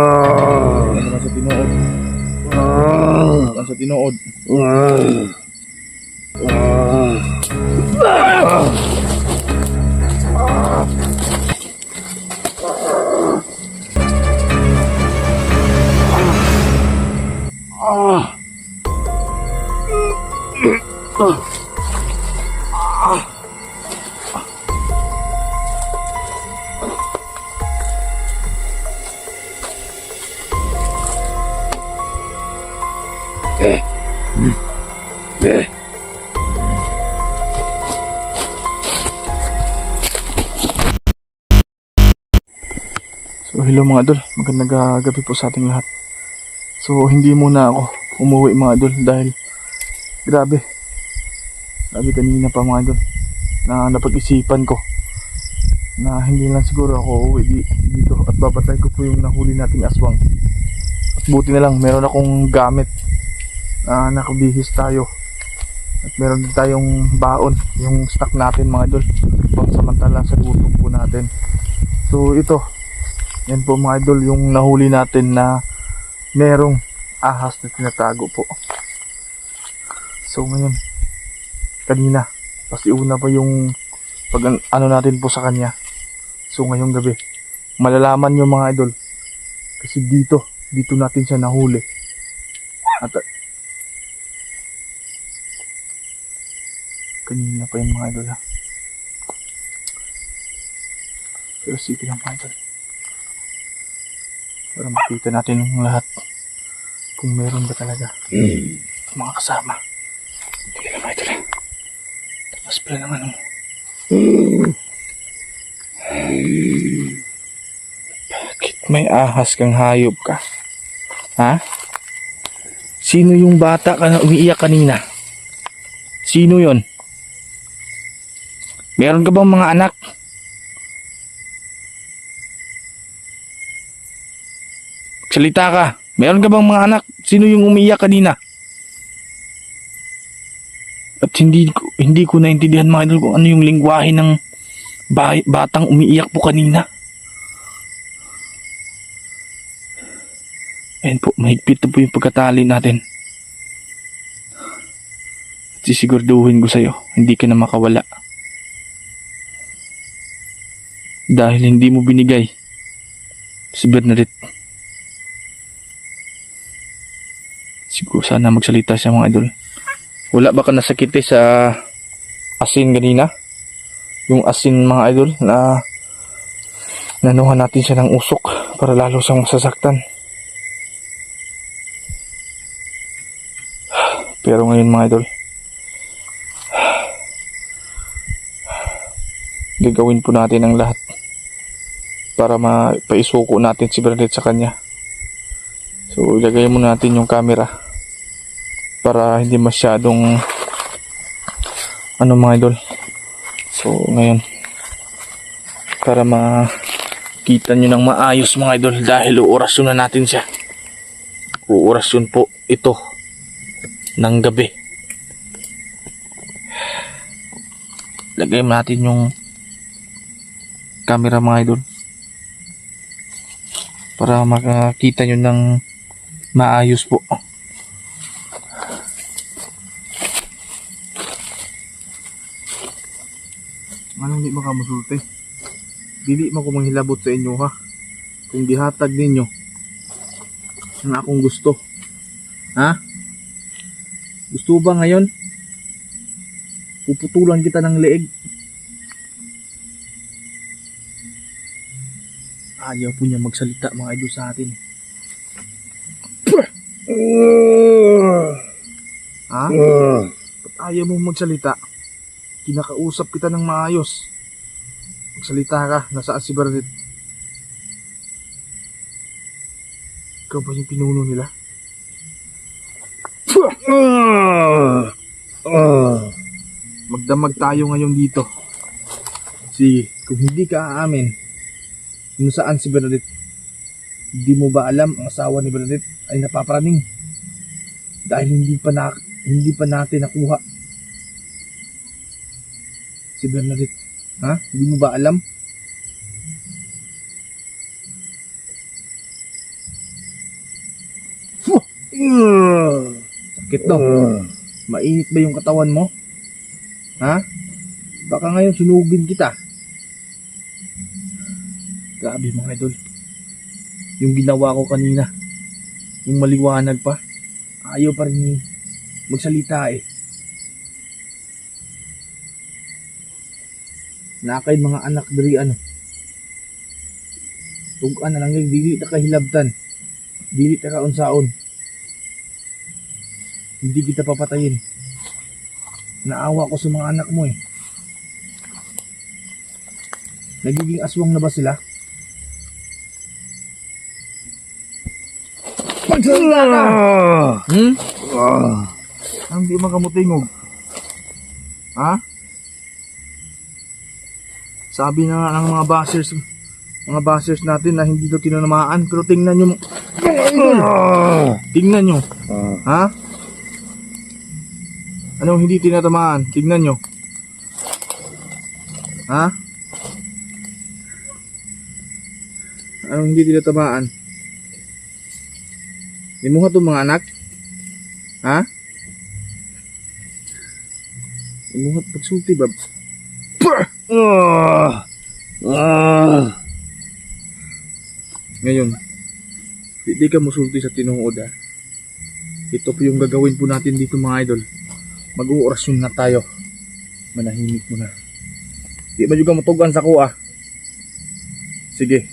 Ano naman sa tinuod? Ano sa tinuod? So hello mga idol, magandang gabi po sa ating lahat. So hindi muna ako umuwi mga idol dahil grabe kanina pa mga idol na napag-isipan ko na hindi lang siguro ako uuwi dito at babatay ko po yung nahuli nating aswang. At buti na lang meron akong gamit na nakabihis tayo at meron din tayong baon, yung stock natin mga idol pang samantala sa gutom po natin. So ito, yan po mga idol yung nahuli natin na merong ahas na tinatago po. So ngayon, kanina pasiuna pa yung pag ano natin po sa kanya. So ngayong gabi malalaman nyo mga idol kasi dito natin siya nahuli. At kanina pa yung mga idol ha. Pero sige lang mga idol para makita natin yung lahat kung meron ba talaga mga kasama. Sige lang mga idol ha. Tapos pala ng ano. Bakit may ahas kang hayop ka? Ha? Sino yung bata ka na umiiyak kanina? Sino yon? Meron ka bang mga anak? Salita ka. Meron ka bang mga anak? Sino yung umiiyak kanina? At hindi ko naintindihan mga idol kung ano yung lengguwahe ng batang umiiyak po kanina. Ayun po, mahigpit na po yung pagkatali natin. At sisiguraduhin ko sa'yo, hindi ka na makawala. Dahil hindi mo binigay si Bernadette. Siguro sana magsalita siya mga idol. Wala ba ka nasakit sa asin kanina? Yung asin mga idol na nanuhan natin siya ng usok para lalo siyang masasaktan. Pero ngayon mga idol, gagawin po natin ang lahat para mapaisuko natin si Bernadette sa kanya. So ilagay muna natin yung camera para hindi masyadong ano mga idol. So ngayon, para makita nyo ng maayos mga idol, dahil uorasyon na natin siya. Uorasyon po ito ng gabi. Lagay natin yung camera mga idol para makakita nyo ng maayos po. Ano hindi makamusulti? Dili mo ko manghilabot sa inyo ha. Kung dihatag ninyo ang akong gusto. Ha? Gusto ba ngayon? Puputulan kita ng leeg. Ayaw po niya magsalita mga idol sa atin. Ha? Ba't ayaw mo magsalita? Kinakausap kita ng maayos. Magsalita ka. Nasaan si Bernadette? Ikaw ba yung pinuno nila? Magdamag tayo ngayon dito. Sige, kung hindi ka aamin kung saan si Bernadette, hindi mo ba alam ang asawa ni Bernadette ay napaparaning dahil hindi pa natin nakuha si Bernadette. Ha? Hindi mo ba alam? Sakit no? Mainit ba yung katawan mo? Ha? Baka ngayon sunugin kita. Grabe mga idol. Yung ginawa ko kanina, yung maliwanag pa, ayaw pa rin magsalita eh. Nakay mga anak dari ano. Tugan na lang yung dili ta kahilabtan. Dili ta kaunsaon. Hindi kita papatayin. Naawa ko sa mga anak mo eh. Nagiging aswang na ba sila? Magsalita ka! Ang di makamutingog. Ha? Sabi na nga ng mga bashers natin na hindi daw tinanamaan, pero tingnan nyo tingnan nyo. Ha? Anong hindi tinatamaan? Tingnan nyo. Ha? Anong hindi tinatamaan? Limuha itong mga anak? Ha? Limuha pagsulti ba? Ngayon, di ka musulti sa tinuod ha. Ito po yung gagawin po natin dito mga idol. Mag-uorasyon na tayo. Manahimik mo na. Di ba juga matugan sa kuha? Sige.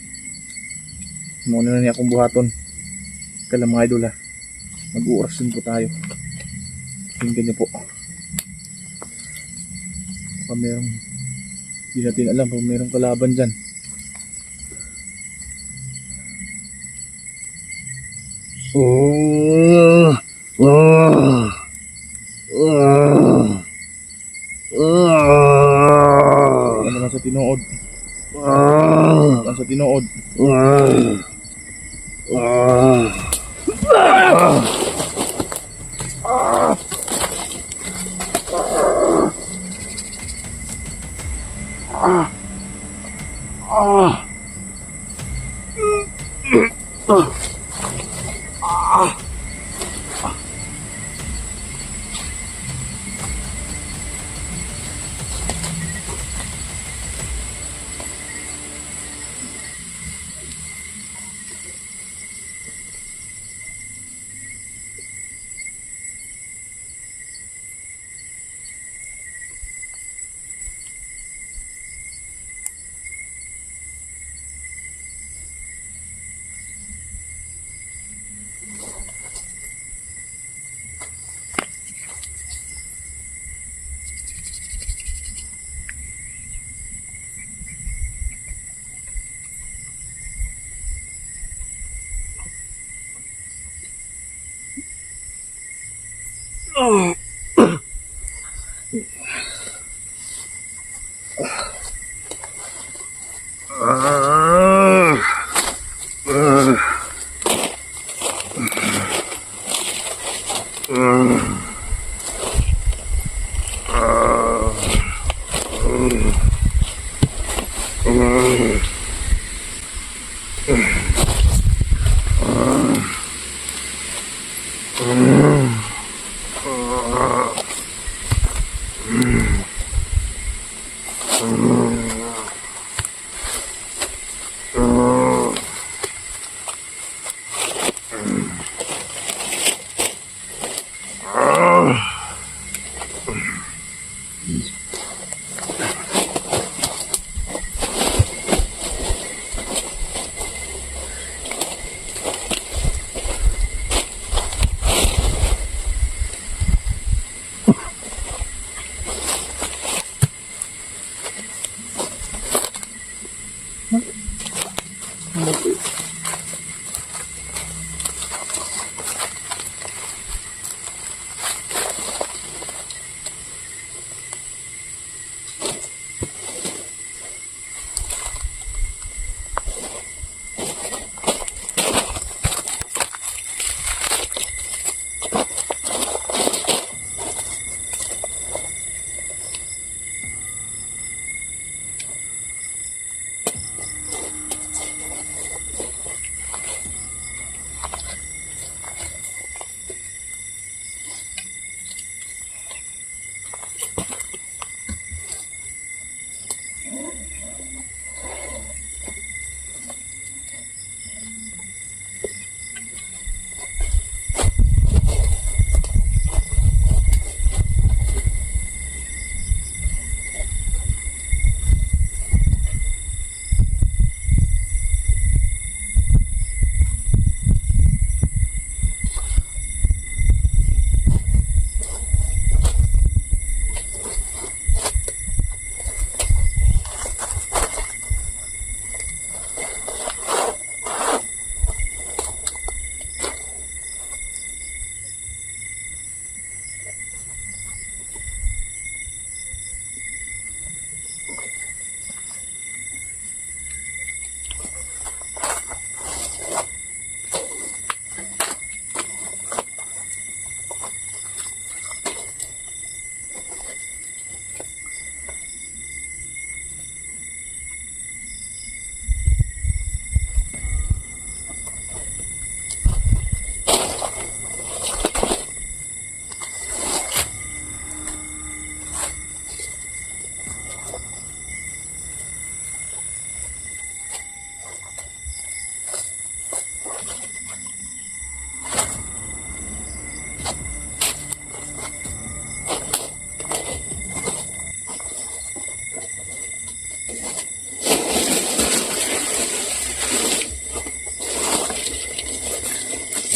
Muna na niya akong buhaton. Kala mga idol ha. Mag-uorasyon po tayo. Tingnan niyo po. Baka merong hindi natin alam kung merong kalaban dyan. Ano naman sa tinuod? Ano sa tinuod?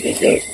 Eh.